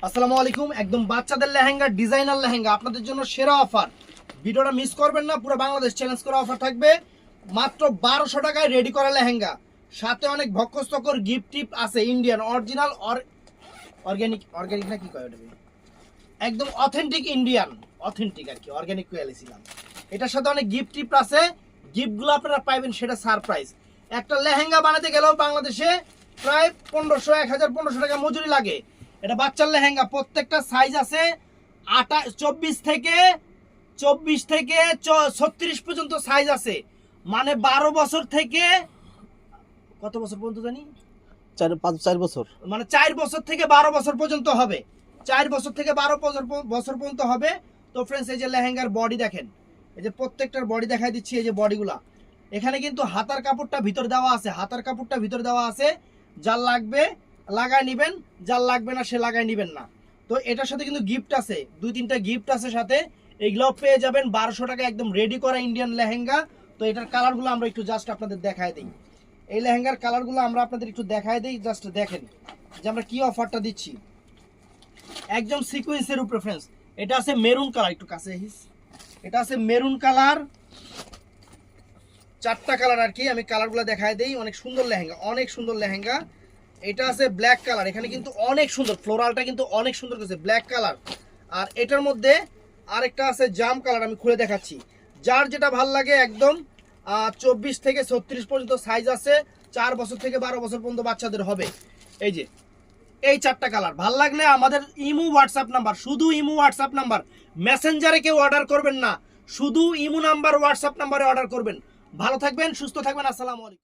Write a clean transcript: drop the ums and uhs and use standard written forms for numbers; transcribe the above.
আসসালামু আলাইকুম। একদম বাচ্চাদের লেহেঙ্গা, ডিজাইনার লেহেঙ্গা আপনাদের জন্য সেরা অফার। ভিডিওটা মিস করবেন না, পুরো বাংলাদেশ চ্যালেঞ্জ করা অফার থাকবে। মাত্র 1200 টাকায় রেডি করা লেহেঙ্গা, সাথে অনেক ভক্কস্তকর গিফট টিপ আছে। ইন্ডিয়ান অরিজিনাল অর্গানিক না কি কয় ওটা, একদম অথেন্টিক ইন্ডিয়ান, অথেন্টিক আর কি, অর্গানিক কোয়ালিটিছিলাম। এটার সাথে অনেক গিফট টিপ আছে। গিফটগুলো আপনারা পাইবেন সেটা সারপ্রাইজ। একটা লেহেঙ্গা বানাতে গেলেও বাংলাদেশে প্রায় 1500, 1500 টাকা মজুরি লাগে। এটা বাচ্চার লেহেঙ্গা, প্রত্যেকটা সাইজ আছে 24 থেকে 36 পর্যন্ত সাইজ আছে। মানে 12 বছর থেকে কত বছর পর্যন্ত জানি, 4 বছর, মানে 4 বছর থেকে 12 বছর পর্যন্ত হবে। 4 বছর থেকে 12 বছর পর্যন্ত হবে। তো ফ্রেন্ডস, এই যে লেহেঙ্গার বডি দেখেন, এই যে প্রত্যেকটার বডি দেখাই দিচ্ছি। এই যে বডিগুলা, এখানে কিন্তু হাতার কাপড়টা ভিতর দেওয়া আছে, হাতার কাপড়টা ভিতর দেওয়া আছে। যার লাগবে লাগাই নিবেন, যার লাগবে না সে লাগাই নিবেন না। তো এটার সাথে কিন্তু গিফট আছে, 2-3টা গিফট আছে সাথে। এইগুলোও পেয়ে যাবেন 1200 টাকা, একদম রেডি করা ইন্ডিয়ান লেহেঙ্গা। তো এটার কালারগুলো আমরা একটু জাস্ট আপনাদের দেখায় দিই। এই লেহেঙ্গার কালারগুলো আমরা আপনাদের একটু দেখায় দিই, জাস্ট দেখেন যে আমরা কি অফারটা দিচ্ছি। একদম সিকোয়েন্সের উপরে ফ্রেন্ডস। এটা আছে মেরুন কালার, একটু কাছে হিস, এটা আছে মেরুন কালার। 4টা কালার আর কি, আমি কালারগুলো দেখায় দিই। অনেক সুন্দর লেহেঙ্গা, অনেক সুন্দর লেহেঙ্গা। এটা আছে ব্ল্যাক কালার, এখানে কিন্তু অনেক সুন্দর ফ্লোরালটা কিন্তু অনেক সুন্দর করেছে, ব্ল্যাক কালার। আর এটার মধ্যে আরেকটা আছে জাম কালার, আমি খুলে দেখাচ্ছি। যার যেটা ভাল লাগে, একদম 24 থেকে 36 পর্যন্ত সাইজ আছে। 4 বছর থেকে 12 বছর পর্যন্ত বাচ্চাদের হবে। এই যে এই 4টা কালার ভাল লাগলে আমাদের ইমো হোয়াটসঅ্যাপ নাম্বার, শুধু ইমো হোয়াটসঅ্যাপ নাম্বার, মেসেঞ্জারে কেউ অর্ডার করবেন না, শুধু ইমো নাম্বার হোয়াটসঅ্যাপ নাম্বারে অর্ডার করবেন। ভালো থাকবেন, সুস্থ থাকবেন। আসসালামু আলাইকুম।